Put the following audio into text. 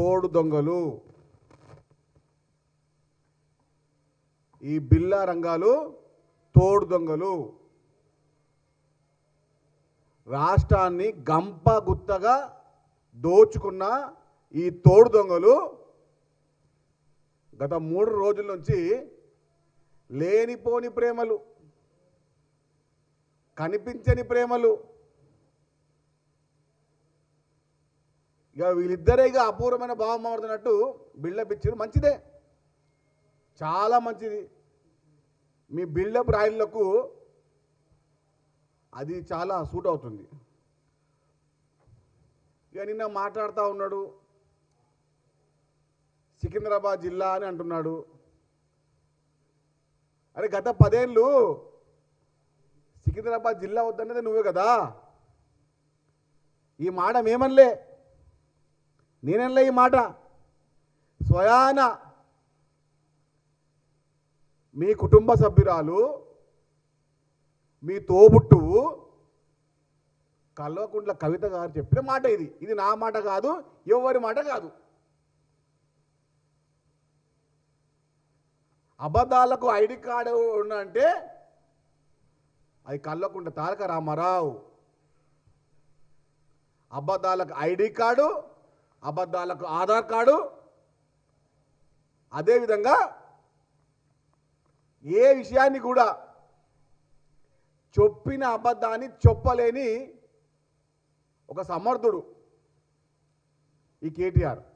తోడు దొంగలు. ఈ బిల్లా రంగాలు తోడు దొంగలు. రాష్ట్రాన్ని గంప గుత్తగా దోచుకున్న ఈ తోడు దొంగలు గత 3 రోజుల నుంచి లేనిపోని ప్రేమలు, కనిపించని ప్రేమలు, ఇక వీళ్ళిద్దరే ఇక అపూర్వమైన భావం మారుతున్నట్టు బిల్డప్ ఇచ్చారు. మంచిదే, చాలా మంచిది. మీ బిల్డప్ రాయిళ్లకు అది చాలా సూట్ అవుతుంది. ఇక నిన్న మాట్లాడుతూ ఉన్నాడు, సికింద్రాబాద్ జిల్లా అని అంటున్నాడు. అరే గత 10 ఏళ్ళు సికింద్రాబాద్ జిల్లా వద్దన్నది నువ్వే కదా. ఈ మాట మేమనలే, నేనలే ఈ మాట. స్వయాన మీ కుటుంబ సభ్యురాలు, మీ తోబుట్టువు కల్వకుంట్ల కవిత గారు చెప్పిన మాట ఇది. ఇది నా మాట కాదు, ఎవరి మాట కాదు. అబద్ధాలకు ఐడి కార్డు ఉన్నంటే అది కల్వకుంట్ల తారక రామారావు. అబద్ధాలకు ఐడి కార్డు, అబద్ధాలకు ఆధార్ కార్డు, అదేవిధంగా ఏ విషయాన్ని కూడా చెప్పిన అబద్ధాన్ని చెప్పలేని ఒక సమర్థుడు ఈ కేటీఆర్.